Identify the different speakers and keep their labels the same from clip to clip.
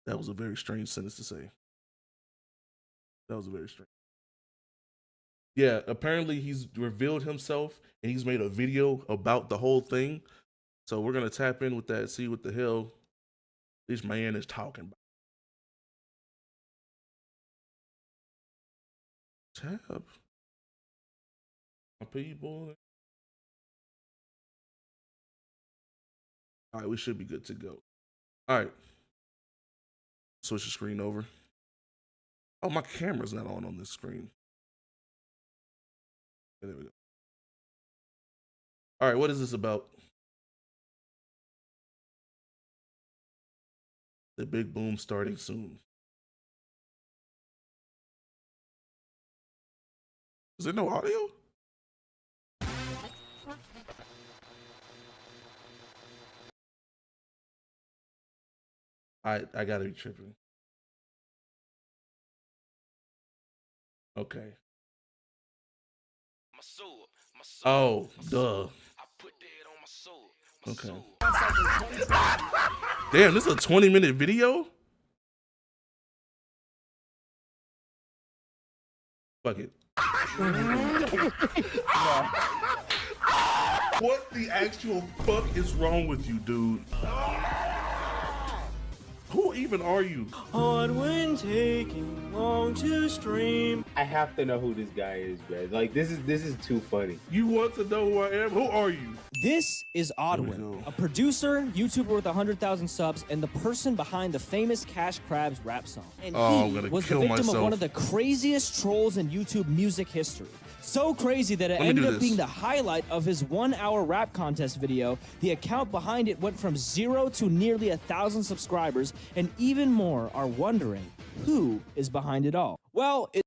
Speaker 1: That was a very strange sentence to say. That was a very strange. Yeah, apparently he's revealed himself and he's made a video about the whole thing. So we're gonna tap in with that, see what the hell this man is talking about. Tab. My people. All right, we should be good to go. All right. Switch the screen over. Oh, my camera's not on this screen. Okay, there we go. All right, what is this about? The big boom starting soon. Is there no audio? I gotta be tripping. Okay. Oh, duh. Okay. Damn, this is a 20-minute video? Fuck it. What the actual fuck is wrong with you, dude? Who even are you?
Speaker 2: Oddwin taking long to stream.
Speaker 3: I have to know who this guy is, man. Like this is too funny.
Speaker 1: You want to know who I am? Who are you?
Speaker 2: This is Oddwin, a producer, YouTuber with 100,000 subs, and the person behind the famous Cash Crabs rap song. And he was the victim of one of the craziest trolls in YouTube music history. So crazy that it ended up being the highlight of his 1-hour rap contest video. The account behind it went from 0 to nearly 1,000 subscribers, and even more are wondering who is behind it all. Well,
Speaker 1: I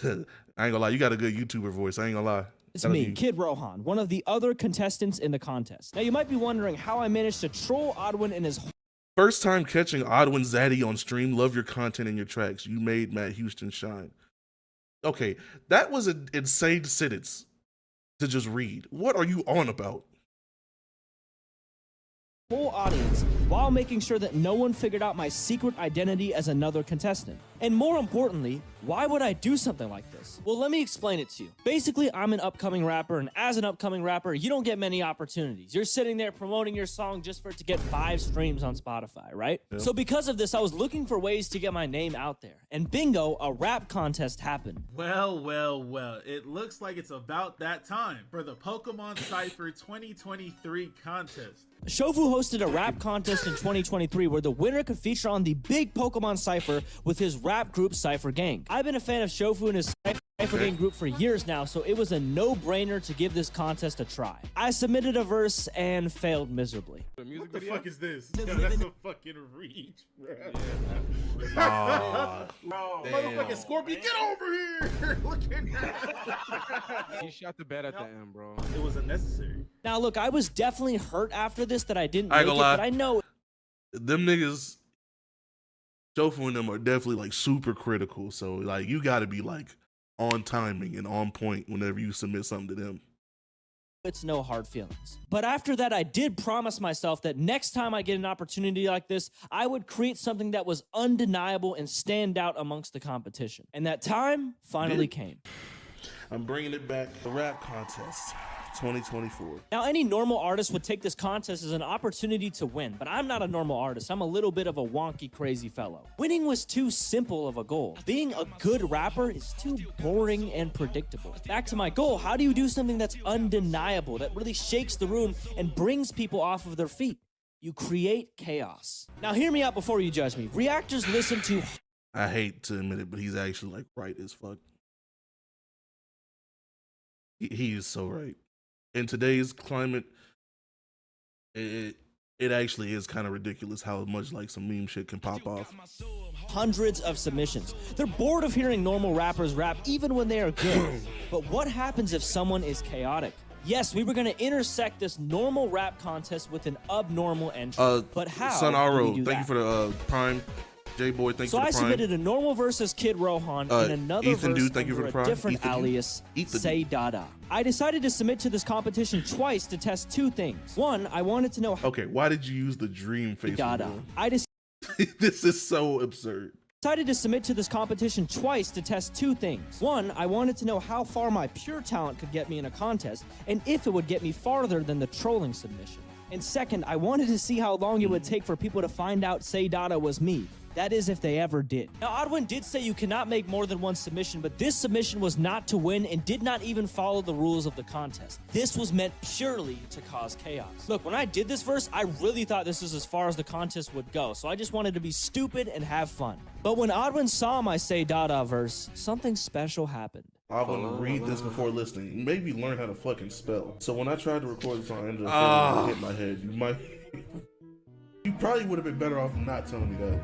Speaker 1: ain't gonna lie, you got a good YouTuber voice. I ain't gonna lie.
Speaker 2: It's me, Kid Rohan, one of the other contestants in the contest. Now, you might be wondering how I managed to troll Oddwin in his
Speaker 1: first time catching Oddwin Zaddy on stream. Love your content and your tracks. You made Matt Houston shine. Okay, that was an insane sentence to just read. What are you on about?
Speaker 2: whole audience while making sure that no one figured out my secret identity as another contestant. And more importantly, why would I do something like this? Well, let me explain it to you. Basically, I'm an upcoming rapper, and as an upcoming rapper, you don't get many opportunities. You're sitting there promoting your song just for it to get 5 streams on Spotify, right? Yep. So because of this, I was looking for ways to get my name out there. And bingo, a rap contest happened.
Speaker 4: Well, it looks like it's about that time for the Pokemon Cypher 2023 contest.
Speaker 2: Shofu hosted a rap contest in 2023 where the winner could feature on the big Pokemon Cypher with his rap group Cypher Gang. I've been a fan of Shofu and his Cypher Gang group for years now, so it was a no-brainer to give this contest a try. I submitted a verse and failed miserably.
Speaker 4: What the fuck is this? Yo, that's a fucking reach, bro. Motherfucking Scorpion, get over here! Look at that.
Speaker 5: He shot the bed at the end, bro.
Speaker 4: It was unnecessary.
Speaker 2: Now, look, I was definitely hurt after this that I didn't make it, but I know
Speaker 1: them niggas, Shofu and them are definitely like super critical. So like you got to be like on timing and on point whenever you submit something to them.
Speaker 2: It's no hard feelings. But after that, I did promise myself that next time I get an opportunity like this, I would create something that was undeniable and stand out amongst the competition. And that time finally came.
Speaker 1: I'm bringing it back, the rap contest 2024.
Speaker 2: Now, any normal artist would take this contest as an opportunity to win, but I'm not a normal artist. I'm a little bit of a wonky, crazy fellow. Winning was too simple of a goal. Being a good rapper is too boring and predictable. Back to my goal, how do you do something that's undeniable, that really shakes the room and brings people off of their feet? You create chaos. Now, hear me out before you judge me. Reactors listen to...
Speaker 1: I hate to admit it, but he's actually like right as fuck. He is so right. In today's climate, it actually is kind of ridiculous how much like some meme shit can pop off.
Speaker 2: Hundreds of submissions. They're bored of hearing normal rappers rap even when they are good. But what happens if someone is chaotic? Yes, we were going to intersect this normal rap contest with an abnormal entry. But how?
Speaker 1: Son Aro, thank you for the Prime. J-Boy, thank you for the Prime.
Speaker 2: So I submitted a normal versus Kid Rohan and another
Speaker 1: Ethan,
Speaker 2: verse
Speaker 1: thank you for the Prime.
Speaker 2: A different alias, SayDada. I decided to submit to this competition twice to test 2 things. One, I wanted to know how...
Speaker 1: Okay, why did you use the dream face?
Speaker 2: I
Speaker 1: This is so absurd.
Speaker 2: Decided to submit to this competition twice to test two things. One, I wanted to know how far my pure talent could get me in a contest, and if it would get me farther than the trolling submission. And second, I wanted to see how long it would take for people to find out SayDada was me. That is, if they ever did. Now, Oddwin did say you cannot make more than one submission, but this submission was not to win and did not even follow the rules of the contest. This was meant purely to cause chaos. Look, when I did this verse, I really thought this was as far as the contest would go, so I just wanted to be stupid and have fun. But when Oddwin saw my SayDada verse, something special happened.
Speaker 1: I want to read this before listening. Maybe learn how to fucking spell. So when I tried to record this on Android, it hit my head. You probably would have been better off not telling me that.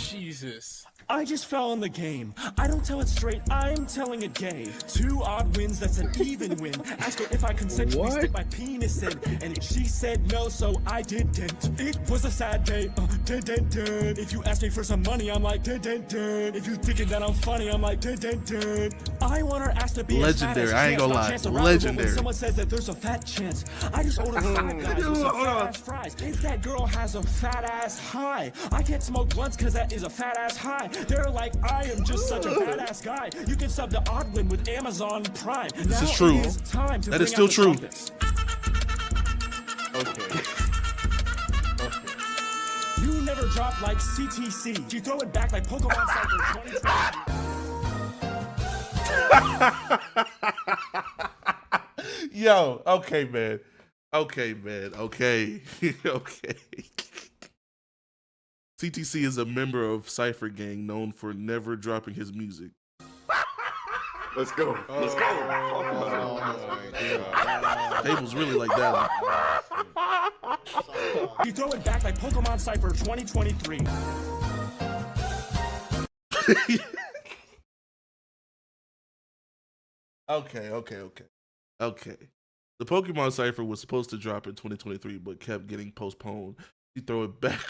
Speaker 5: Jesus. I just fell in the game. I don't tell it straight, I'm telling it gay. 2 odd wins, that's an even win. Asked her if I consensually stick my penis in, and she said no, so I didn't. It was a sad day, dun dun dun. If you ask me for some money, I'm like dun dun dun. If you thinking that I'm funny, I'm like dun dun dun. I want her ass to be
Speaker 1: legendary. I ain't gonna lie, legendary.
Speaker 5: When someone says that there's a fat chance, I just order 5 guys with some fat ass fries. If that girl has a fat ass high, I can't smoke blunts because that is a fat ass high. They're like, I am just such a badass guy. You can sub to Oddwin with Amazon Prime.
Speaker 1: This is true. That is still true.
Speaker 5: Okay. You never drop like CTC. You throw it back like Pokemon Cypher 2020.
Speaker 1: Yo, okay, man. Okay. Okay. CTC is a member of Cypher Gang known for never dropping his music.
Speaker 6: Let's go. Let's go.
Speaker 1: Tables really like that.
Speaker 5: You throw it back like Pokemon Cypher 2023.
Speaker 1: Okay. The Pokemon Cypher was supposed to drop in 2023, but kept getting postponed. You throw it back.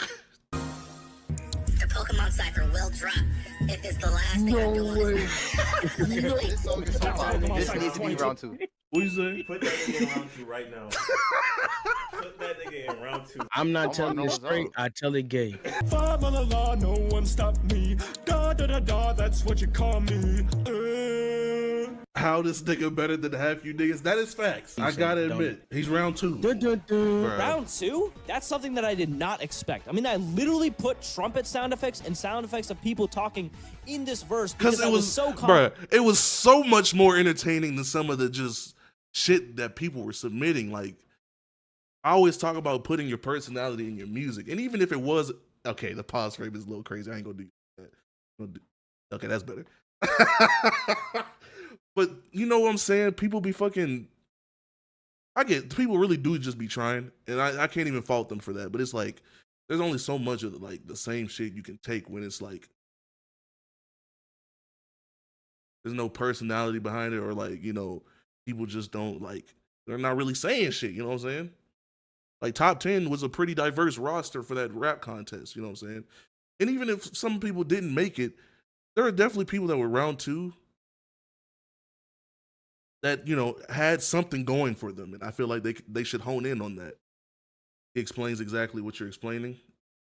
Speaker 7: The Pokemon Cypher will drop if it's the last thing I'm doing.
Speaker 6: This needs to be round 2.
Speaker 1: What you say?
Speaker 8: Put that nigga in round 2 right now. Put that nigga in round 2.
Speaker 9: I'm not telling it straight, I tell it gay.
Speaker 5: Fa la la la, no one stop me. Da da da da, that's what you call me.
Speaker 1: How this nigga better than half you niggas? That is facts. I gotta admit, he's round 2.
Speaker 2: Round 2? That's something that I did not expect. I mean, I literally put trumpet sound effects and sound effects of people talking in this verse because it was so
Speaker 1: bruh, it was so much more entertaining than some of the just shit that people were submitting. Like, I always talk about putting your personality in your music, and even if it was okay, the pause frame is a little crazy. I ain't gonna do that. Okay, that's better. But you know what I'm saying? People be fucking. I get people really do just be trying, and I can't even fault them for that. But it's like there's only so much of like the same shit you can take when it's like there's no personality behind it, or like, you know, people just don't like, they're not really saying shit. You know what I'm saying? Like Top 10 was a pretty diverse roster for that rap contest. You know what I'm saying? And even if some people didn't make it, there are definitely people that were round 2 that, you know, had something going for them. And I feel like they should hone in on that. He explains exactly what you're explaining.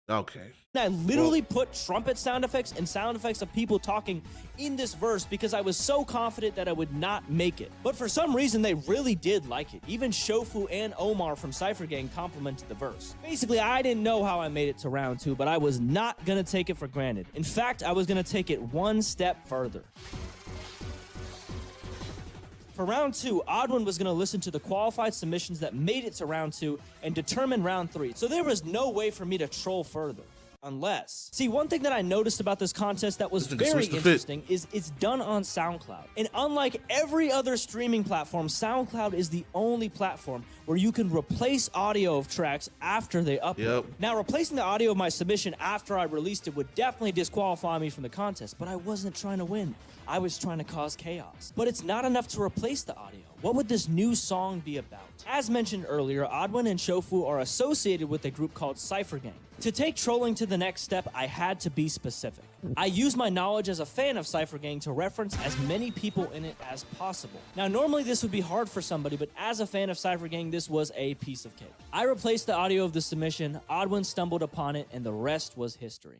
Speaker 1: Okay.
Speaker 2: I literally put trumpet sound effects and sound effects of people talking in this verse because I was so confident that I would not make it. But for some reason, they really did like it. Even Shofu and Omar from Cypher Gang complimented the verse. Basically, I didn't know how I made it to round 2, but I was not going to take it for granted. In fact, I was going to take it one step further. For round 2, Oddwin was going to listen to the qualified submissions that made it to round 2 and determine round 3. So there was no way for me to troll further. Unless. See, one thing that I noticed about this contest that was very interesting is it's done on SoundCloud. And unlike every other streaming platform, SoundCloud is the only platform where you can replace audio of tracks after they upload.
Speaker 1: Yep.
Speaker 2: Now, replacing the audio of my submission after I released it would definitely disqualify me from the contest, but I wasn't trying to win. I was trying to cause chaos. But it's not enough to replace the audio. What would this new song be about? As mentioned earlier, Oddwin and Shofu are associated with a group called Cypher Gang. To take trolling to the next step, I had to be specific. I use my knowledge as a fan of Cypher Gang to reference as many people in it as possible. Now, normally this would be hard for somebody, but as a fan of Cypher Gang, this was a piece of cake. I replaced the audio of the submission, Oddwin stumbled upon it, and the rest was history.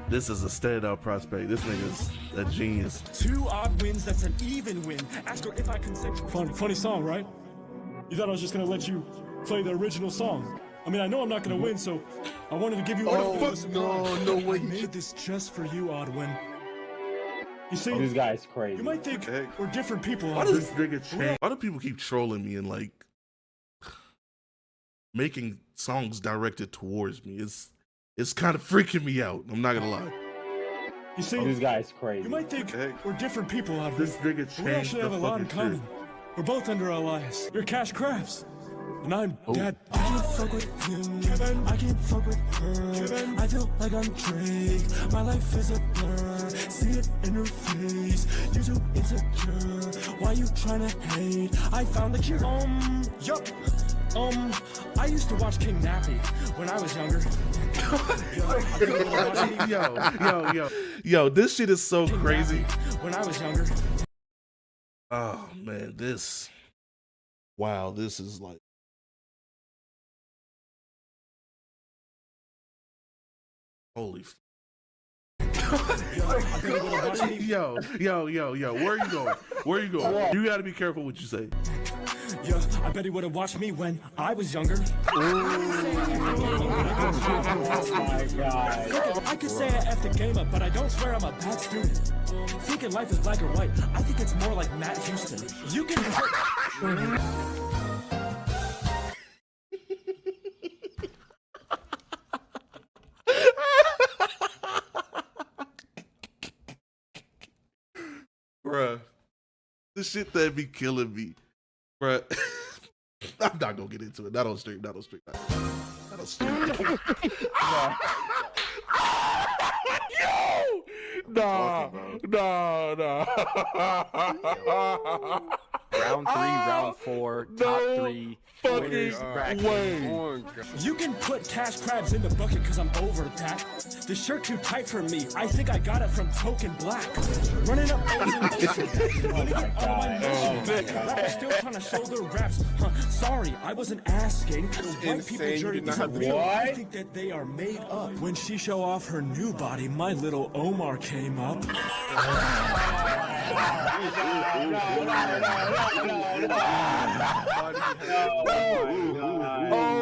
Speaker 1: This is a standout prospect. This nigga's a genius.
Speaker 5: 2 odd wins, that's an even win. Ask her if I can say... Funny song, right? You thought I was just gonna let you play the original song. I mean, I know I'm not gonna win, so I wanted to give you...
Speaker 1: Oh, fuck, no way.
Speaker 5: I made this just for you, Oddwin. You see,
Speaker 3: this guy's crazy.
Speaker 5: You might think we're different people.
Speaker 1: Why does this nigga change? Why do people keep trolling me and like making songs directed towards me? It's kind of freaking me out. I'm not gonna lie.
Speaker 5: You see,
Speaker 3: this guy's crazy.
Speaker 5: You might think we're different people, Oddwin.
Speaker 1: This nigga changed.
Speaker 5: We actually have a lot in common. We're both under Elias. You're Cash Crabs. And I'm Dad. I can't fuck with him, Kevin. I can't fuck with her, Kevin. I feel like I'm Drake. My life is a blur. See it in her face. You too insecure. Why you tryna hate? I found the cure. Yup. I used to watch King Nappy when I was younger.
Speaker 1: Yo, this shit is so
Speaker 5: King
Speaker 1: crazy.
Speaker 5: Nappy when I was younger.
Speaker 1: Oh man, this is like holy yo, where are you going? Where are you going? You gotta be careful what you say.
Speaker 5: Yeah, I bet he would have watched me when I was younger.
Speaker 3: Oh my God.
Speaker 5: I could say I effed the game up, but I don't swear I'm a bad student. Thinking life is black or white, I think it's more like Matt Houston. You can
Speaker 1: Bruh, the shit that be killing me. Bruh. I'm not gonna get into it. Not on stream. Not on stream. Not on stream. Yo! Nah.
Speaker 6: Round 3, round 4, top 3.
Speaker 1: Fucking way.
Speaker 5: You can put Cash Crabs in the bucket because I'm over that. The shirt too tight for me. I think I got it from Token Black. Running up Rappers still trying to show their raps. Sorry, I wasn't asking. White people journey to real. I think that they are made up. When she show off her new body, my little Omar came up.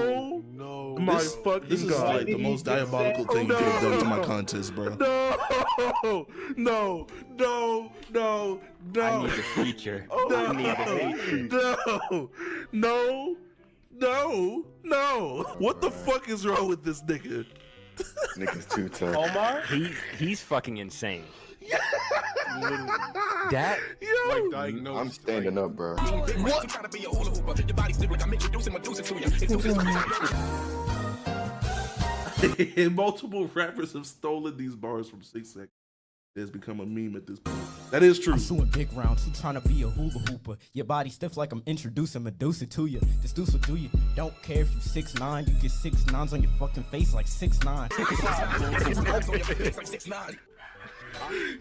Speaker 1: Oh no! My fucking
Speaker 2: this
Speaker 1: God! This is like the most diabolical thing you could have done to my contest, bro. No!
Speaker 6: I need the feature. I need the feature.
Speaker 1: No! What the fuck is wrong with this nigga?
Speaker 6: Nigga's too tough.
Speaker 9: Omar? He's fucking insane. That
Speaker 6: I'm standing up, bro.
Speaker 1: Multiple rappers have stolen these bars from 6 Seconds. It has become a meme at this point. That is true.
Speaker 10: I'm shooting big rounds, you trying to be a hula hooper. Your body stiff like I'm introducing Medusa to you. This deuce will do you. Don't care if you 6'9", you get 6 9s on your fucking face like 6'9".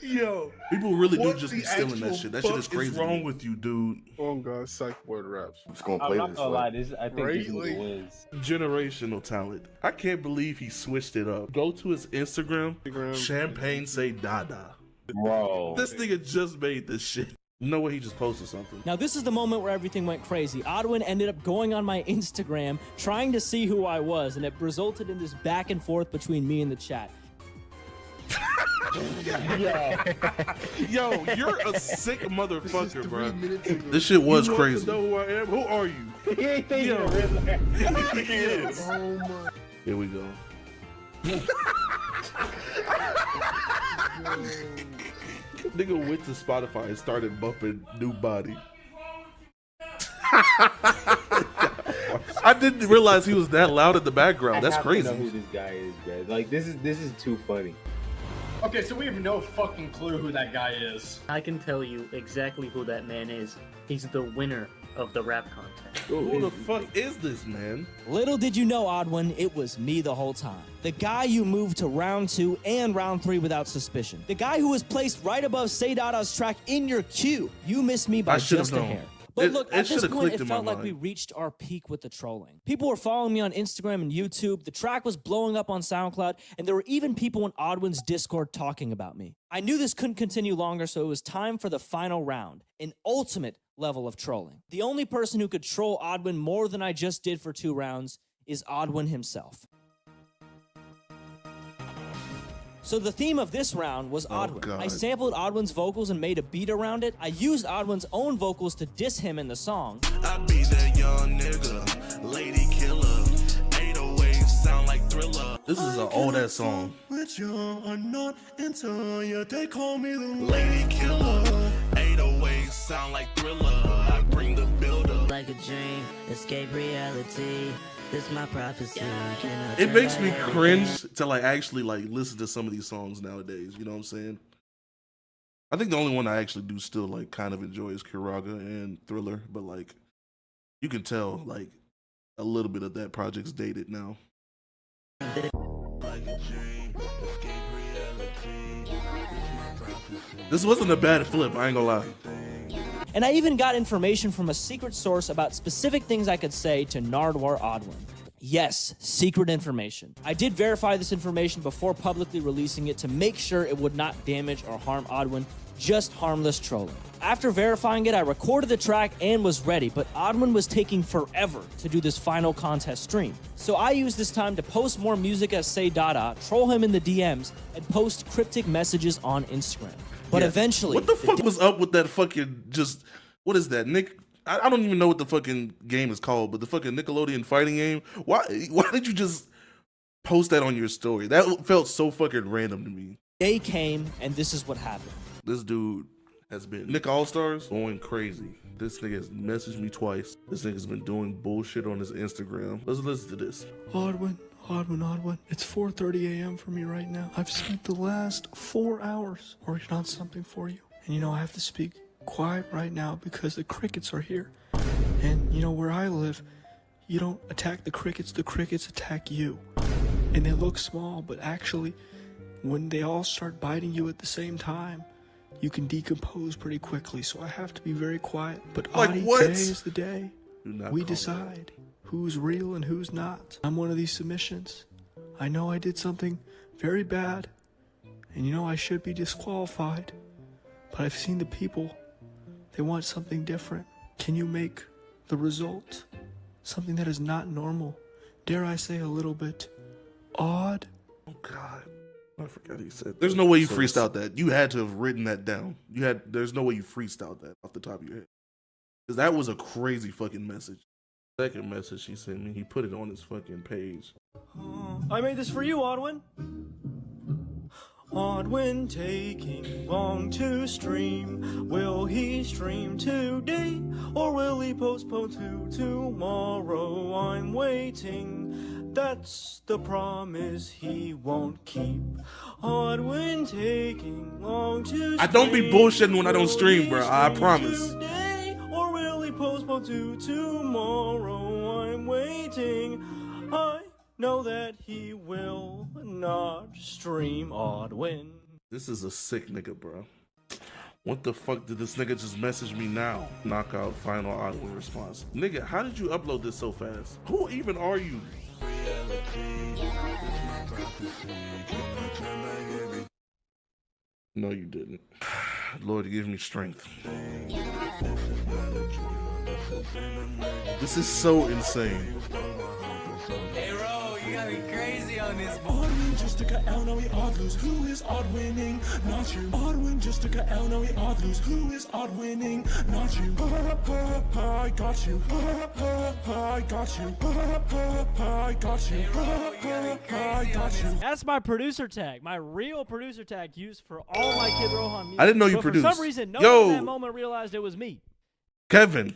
Speaker 1: Yo, people really do just be stealing that shit. That shit is crazy. What's wrong with you, dude?
Speaker 11: Oh God, psych word raps.
Speaker 6: I'm just gonna play
Speaker 3: I'm not gonna lie, I think this is
Speaker 11: Greatly.
Speaker 3: the wins.
Speaker 1: Generational talent. I can't believe he switched it up. Go to his Instagram. Champagne SayDada.
Speaker 3: Bro.
Speaker 1: This nigga just made this shit. No way he just posted something.
Speaker 2: Now, this is the moment where everything went crazy. Oddwin ended up going on my Instagram, trying to see who I was, and it resulted in this back and forth between me and the chat.
Speaker 1: Yo, you're a sick motherfucker, bro. This shit was crazy. You want to know who I am? Who are you?
Speaker 3: He ain't thinking of Riddler.
Speaker 1: He is. Oh my. Here we go. Nigga went to Spotify and started bumping New Body. I didn't realize he was that loud in the background. That's crazy.
Speaker 3: I have to know who this guy is, bro. Like this is too funny.
Speaker 12: Okay, so we have no fucking clue who that guy is.
Speaker 13: I can tell you exactly who that man is. He's the winner of the rap content.
Speaker 1: Who the fuck is this, man?
Speaker 2: Little did you know, Oddwin, it was me the whole time. The guy you moved to round 2 and round 3 without suspicion. The guy who was placed right above SayDada's track in your queue. You missed me by just a hair. But look, at this point, it felt like we reached our peak with the trolling. People were following me on Instagram and YouTube. The track was blowing up on SoundCloud, and there were even people in Oddwin's Discord talking about me. I knew this couldn't continue longer, so it was time for the final round, an ultimate level of trolling. The only person who could troll Oddwin more than I just did for 2 rounds is Oddwin himself. So the theme of this round was Oddwin. I sampled Oddwin's vocals and made a beat around it. I used Oddwin's own vocals to diss him in the song.
Speaker 14: I be that young nigga, lady killer, 808 sound like Thriller.
Speaker 1: This is an old ass song.
Speaker 14: With you, I'm not into you, they call me the lady killer, 808 sound like Thriller. I bring the builder.
Speaker 15: Like a dream, escape reality. This my prophecy.
Speaker 1: It makes me cringe to like actually like listen to some of these songs nowadays. You know what I'm saying? I think the only one I actually do still like kind of enjoy is Kiraga and Thriller, but like you can tell like a little bit of that project's dated now. This wasn't a bad flip, I ain't gonna lie.
Speaker 2: And I even got information from a secret source about specific things I could say to Nardwar Oddwin. Yes, secret information. I did verify this information before publicly releasing it to make sure it would not damage or harm Oddwin, just harmless trolling. After verifying it, I recorded the track and was ready, but Oddwin was taking forever to do this final contest stream. So I used this time to post more music as SayDada, troll him in the DMs, and post cryptic messages on Instagram. But eventually...
Speaker 1: What the fuck was up with that fucking just... What is that, Nick? I don't even know what the fucking game is called, but the fucking Nickelodeon fighting game? Why did you just post that on your story? That felt so fucking random to me.
Speaker 2: Day came, and this is what happened.
Speaker 1: This dude has been... Nick All-Stars going crazy. This nigga has messaged me twice. This nigga's been doing bullshit on his Instagram. Let's listen to this.
Speaker 16: Oddwin. It's 4:30 a.m. for me right now. I've spent the last 4 hours working on something for you. And you know, I have to speak quiet right now because the crickets are here. And you know, where I live, you don't attack the crickets attack you. And they look small, but actually, when they all start biting you at the same time, you can decompose pretty quickly. So I have to be very quiet. But Adi, today is the day we decide who's real and who's not. I'm one of these submissions. I know I did something very bad, and you know I should be disqualified, but I've seen the people. They want something different. Can you make the result something that is not normal? Dare I say a little bit odd?
Speaker 1: Oh God, I forgot he said. There's no way you freestyled that. You had to have written that down. There's no way you freestyled that off the top of your head. Because that was a crazy fucking message. Second message he sent me, he put it on his fucking page.
Speaker 5: I made this for you, Oddwin. Oddwin taking long to stream. Will he stream today or will he postpone to tomorrow? I'm waiting. That's the promise he won't keep. Oddwin taking long to stream.
Speaker 1: I don't be bullshitting when I don't stream, bro. I promise.
Speaker 5: Or will he postpone to tomorrow? I'm waiting. I know that he will not stream Oddwin.
Speaker 1: This is a sick nigga, bro. What the fuck did this nigga just message me now? Knockout final Oddwin response. Nigga, how did you upload this so fast? Who even are you? No, you didn't. Lord, give me strength. This is so insane.
Speaker 17: Hey, Ro, you got me crazy on this.
Speaker 5: Oddwin just took a L, now he odd lose. Who is odd winning? Not you. Oddwin just took a L, now he odd lose. Who is odd winning? Not you. I got you. I got you. I got you. I got you.
Speaker 2: That's my producer tag, my real producer tag used for all my Kid Rohan music.
Speaker 1: I didn't know you
Speaker 2: but
Speaker 1: produced.
Speaker 2: For some reason, no one in that moment realized it was me.
Speaker 1: Kevin,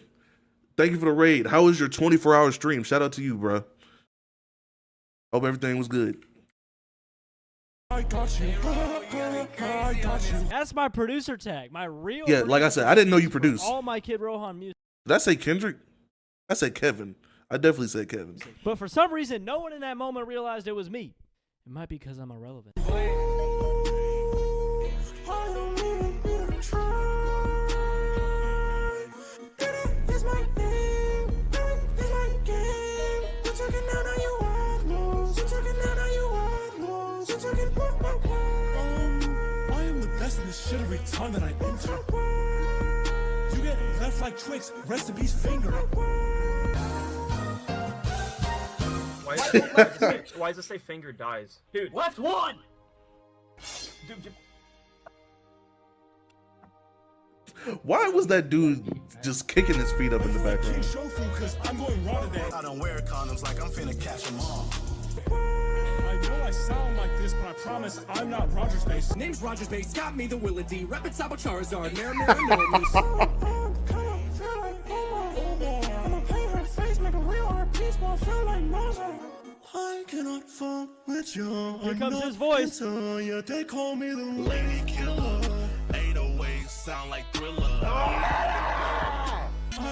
Speaker 1: thank you for the raid. How was your 24-hour stream? Shout out to you, bro. Hope everything was good.
Speaker 5: I got you. I got you.
Speaker 2: That's my producer tag, my real.
Speaker 1: Yeah, like I said, I didn't know you produced.
Speaker 2: All my Kid Rohan music.
Speaker 1: Did I say Kendrick? I said Kevin. I definitely said Kevin.
Speaker 2: But for some reason, no one in that moment realized it was me. It might be because I'm irrelevant.
Speaker 5: I am the best in this shit every time that I enter. You get left like Twix, recipes finger.
Speaker 9: Why does it say finger dies?
Speaker 17: Dude, left one!
Speaker 9: Dude,
Speaker 1: Why was that dude just kicking his feet up in the background?
Speaker 14: I don't wear condoms like I'm finna catch them all.
Speaker 5: I know I sound like this, but I promise I'm not Roger's base.
Speaker 17: Name's Roger's base, got me the Will D. Rapid Sabo Charizard, mirror, know me.
Speaker 14: I cannot fuck with you.
Speaker 2: Here comes his voice.
Speaker 14: You. They call me the lady killer. 808 sound like Thriller. I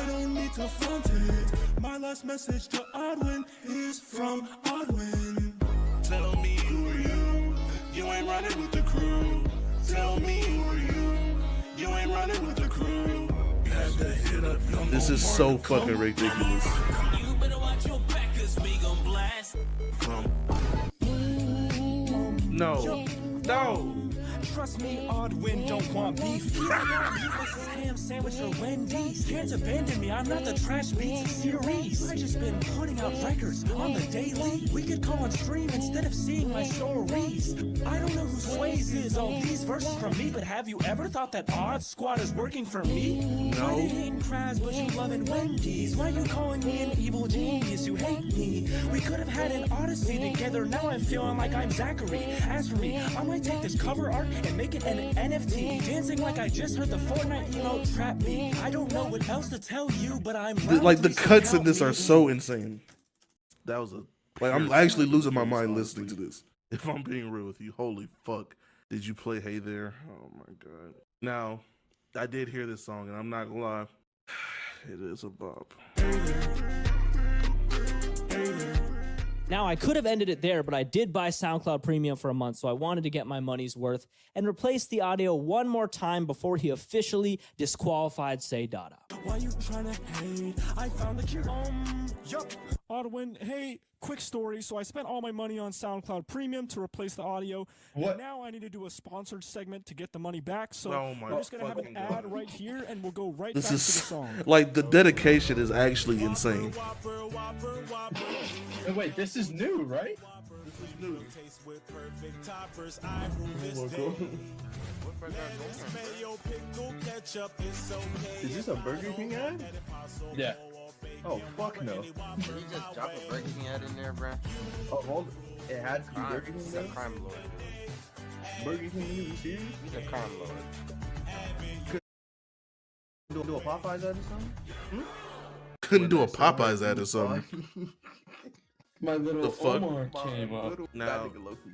Speaker 14: don't need to front it. My last message to Oddwin is from Oddwin. Tell me who are you? You ain't running with the crew. Tell me who are you? You ain't running with the crew.
Speaker 1: This is so fucking ridiculous.
Speaker 14: You better watch your back, 'cause we gon' blast.
Speaker 1: No. No.
Speaker 5: Trust me, Oddwin don't want beef. Ham sandwich or Wendy's. Can't abandon me, I'm not the trash beats series. I just been putting out records on the daily. We could call on stream instead of seeing my stories. I don't know who Sways is, all these verses from me, but have you ever thought that Odd Squad is working for me?
Speaker 1: No.
Speaker 5: Why they hating crabs, but you loving Wendy's? Why you calling me an evil genius? You hate me. We could have had an odyssey together, now I'm feeling like I'm Zachary. As for me, I might take this cover art and make it an NFT. Dancing like I just heard the Fortnite emote trap beat. I don't know what else to tell you, but I'm
Speaker 1: Like the cuts in this are so insane. That was I'm actually losing my mind listening to this. If I'm being real with you, holy fuck. Did you play Hey There? Oh my god. Now, I did hear this song and I'm not gonna lie. It is a bop.
Speaker 2: Now, I could have ended it there, but I did buy SoundCloud Premium for a month, so I wanted to get my money's worth and replace the audio one more time before he officially disqualified SayDada.
Speaker 5: Why you trying to hate? I found the cure. Yup. Oddwin, hey, quick story. So I spent all my money on SoundCloud Premium to replace the audio.
Speaker 1: What?
Speaker 5: And now I need to do a sponsored segment to get the money back. So
Speaker 1: Oh my
Speaker 5: we're just gonna have an
Speaker 1: fucking
Speaker 5: ad
Speaker 1: God.
Speaker 5: right here, and we'll go right
Speaker 1: This
Speaker 5: back to the
Speaker 1: is
Speaker 5: song.
Speaker 1: like the dedication is actually insane.
Speaker 12: And wait, this is new, right? Is this a Burger King ad? Yeah. Oh, fuck no.
Speaker 13: Did you just drop a Burger King ad in there, bruh?
Speaker 12: Oh, hold it. had to be Burger King.
Speaker 13: He's a crime lord.
Speaker 12: Burger King, you serious?
Speaker 13: He's a crime lord.
Speaker 12: Couldn't do a Popeyes ad or something?
Speaker 1: Couldn't do a Popeyes ad or something.
Speaker 12: My little
Speaker 1: The fuck?
Speaker 12: Omar came up.
Speaker 1: Now,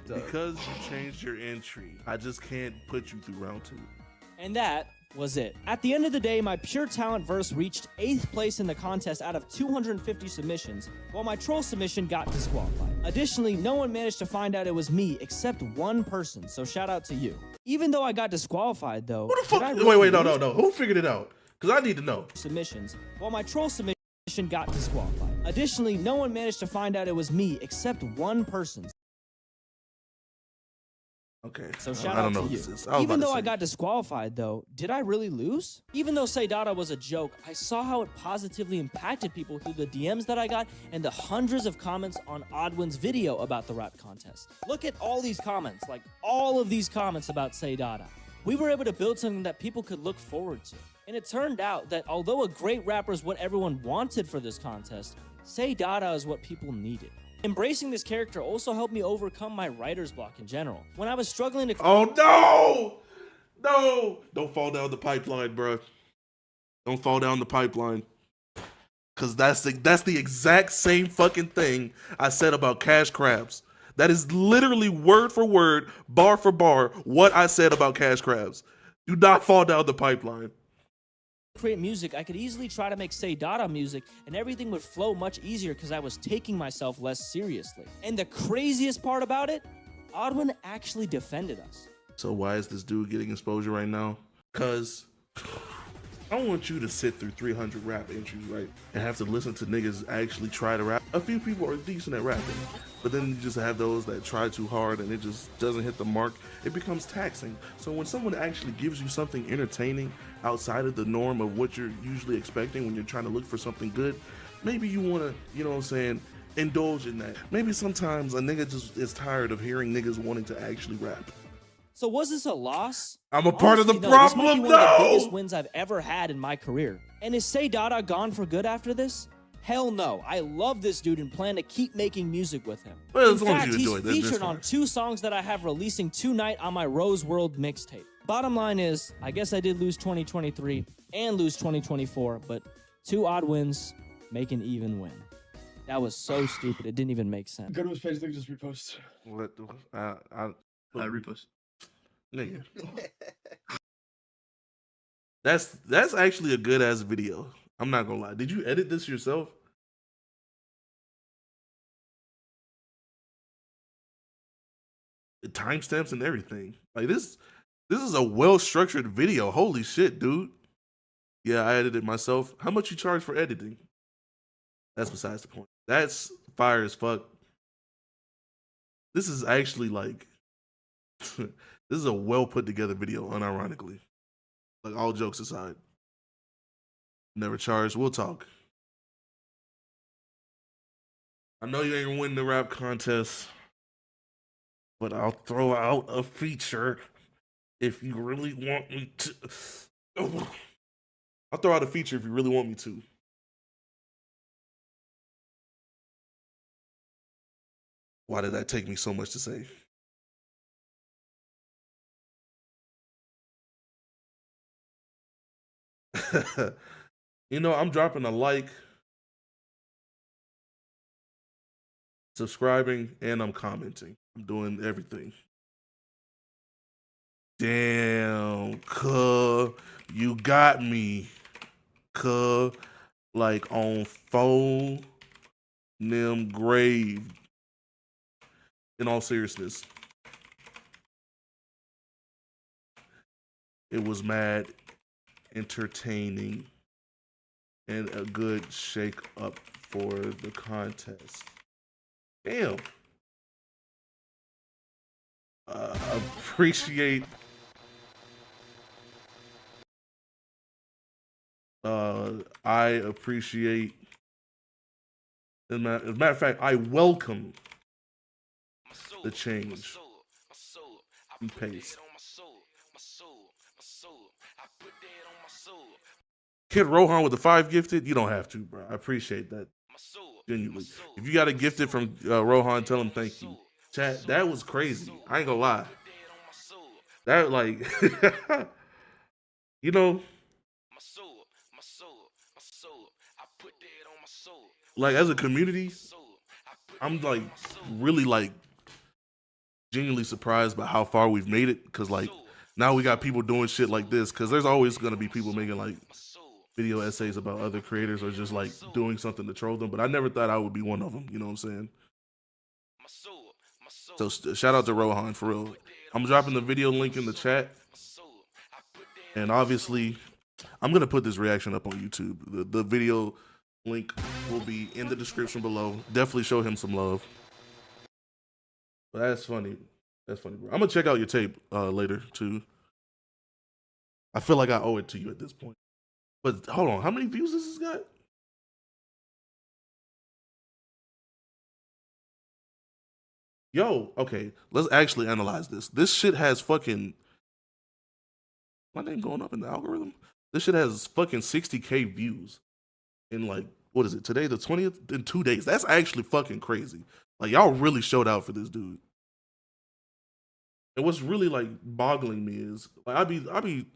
Speaker 1: because you changed your entry, I just can't put you through round 2.
Speaker 2: And that was it. At the end of the day, my pure talent verse reached 8th place in the contest out of 250 submissions, while my troll submission got disqualified. Additionally, no one managed to find out it was me except one person, so shout out to you. Even though I got disqualified though,
Speaker 1: Who the fuck? Wait, no. Who figured it out? Because I need to know.
Speaker 2: Submissions, while my troll submission got disqualified. Additionally, no one managed to find out it was me except one person.
Speaker 1: Okay.
Speaker 2: So shout
Speaker 1: I
Speaker 2: out
Speaker 1: don't know
Speaker 2: to
Speaker 1: who
Speaker 2: you.
Speaker 1: this is.
Speaker 2: Even though I got disqualified though, did I really lose? Even though SayDada was a joke, I saw how it positively impacted people through the DMs that I got and the hundreds of comments on Oddwin's video about the rap contest. Look at all these comments, like all of these comments about SayDada. We were able to build something that people could look forward to. And it turned out that although a great rapper is what everyone wanted for this contest, SayDada is what people needed. Embracing this character also helped me overcome my writer's block in general. When I was struggling to—
Speaker 1: Oh no! No! Don't fall down the pipeline, bro. Don't fall down the pipeline. Cause that's the exact same fucking thing I said about cash crabs. That is literally word for word, bar for bar, what I said about cash crabs. Do not fall down the pipeline.
Speaker 2: create music, I could easily try to make SayDada music and everything would flow much easier because I was taking myself less seriously. And the craziest part about it, Oddwin actually defended us.
Speaker 1: So why is this dude getting exposure right now? Because I don't want you to sit through 300 rap entries, right? And have to listen to niggas actually try to rap. A few people are decent at rapping, but then you just have those that try too hard and it just doesn't hit the mark. It becomes taxing. So when someone actually gives you something entertaining outside of the norm of what you're usually expecting when you're trying to look for something good, maybe you want to, you know what I'm saying, indulge in that. Maybe sometimes a nigga just is tired of hearing niggas wanting to actually rap.
Speaker 2: So was this a loss?
Speaker 1: I'm a part
Speaker 2: Honestly,
Speaker 1: of the
Speaker 2: no,
Speaker 1: problem.
Speaker 2: This might be one of the biggest wins I've ever had in my career. And is SayDada gone for good after this? Hell no. I love this dude and plan to keep making music with him.
Speaker 1: Well,
Speaker 2: in
Speaker 1: as long as
Speaker 2: fact,
Speaker 1: you enjoy
Speaker 2: he's
Speaker 1: it, that's
Speaker 2: featured
Speaker 1: fine.
Speaker 2: on 2 songs that I have releasing tonight on my Rose World mixtape. Bottom line is, I guess I did lose 2023 and lose 2024, but 2 odd wins make an even win. That was so stupid. It didn't even make sense.
Speaker 12: Go to his page. They can just repost.
Speaker 1: What the? I
Speaker 12: repost.
Speaker 1: Nigga. That's actually a good ass video. I'm not gonna lie. Did you edit this yourself? The timestamps and everything. Like this is a well structured video. Holy shit, dude. Yeah, I edited it myself. How much you charge for editing? That's besides the point. That's fire as fuck. This is actually like this is a well put together video, unironically. Like all jokes aside. Never charged, we'll talk. I know you ain't gonna win the rap contest, but I'll throw out a feature if you really want me to. I'll throw out a feature if you really want me to. Why did that take me so much to say? You know, I'm dropping a like, subscribing, and I'm commenting. I'm doing everything. Damn, cuh, you got me, cuh, like on phone, them grave. In all seriousness, it was mad entertaining and a good shake up for the contest. Damn. Appreciate I appreciate, as a matter of fact, I welcome the change in pace. Kid Rohan with the 5 gifted, you don't have to, bro. I appreciate that. Genuinely. If you got a gifted from Rohan, tell him thank you. Chat, that was crazy. I ain't gonna lie. That, like, you know, like, as a community, I'm, like, really, like, genuinely surprised by how far we've made it. Because, like, now we got people doing shit like this. Because there's always going to be people making, like, video essays about other creators or just, like, doing something to troll them. But I never thought I would be one of them. You know what I'm saying? So, shout out to Rohan, for real. I'm dropping the video link in the chat. And obviously, I'm going to put this reaction up on YouTube. The video link will be in the description below. Definitely show him some love. But that's funny. That's funny, bro. I'm going to check out your tape later, too. I feel like I owe it to you at this point. But hold on. How many views this has got? Yo, okay. Let's actually analyze this. This shit has fucking... My name going up in the algorithm? This shit has fucking 60K views in, like, what is it? Today, the 20th? In 2 days. That's actually fucking crazy. Like, y'all really showed out for this dude. And what's really, like, boggling me is, like, I be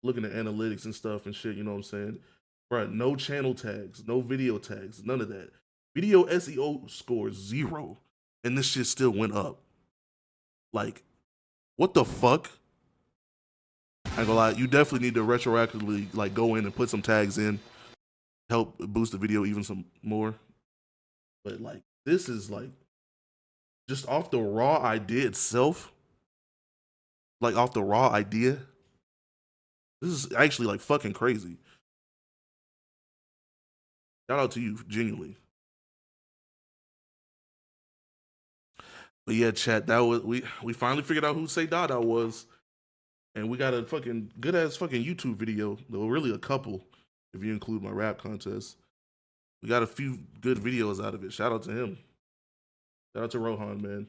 Speaker 1: looking at analytics and stuff and shit, you know what I'm saying? Bruh, no channel tags, no video tags, none of that. Video SEO score 0, and this shit still went up. Like, what the fuck? I ain't gonna lie, you definitely need to retroactively like go in and put some tags in, help boost the video even some more. But like this is like just off the raw idea itself, like off the raw idea, this is actually like fucking crazy. Shout out to you, genuinely. But yeah, chat, that was we finally figured out who SayDada was. And we got a fucking good ass fucking YouTube video. Though really a couple, if you include my rap contest. We got a few good videos out of it. Shout out to him. Shout out to Rohan, man.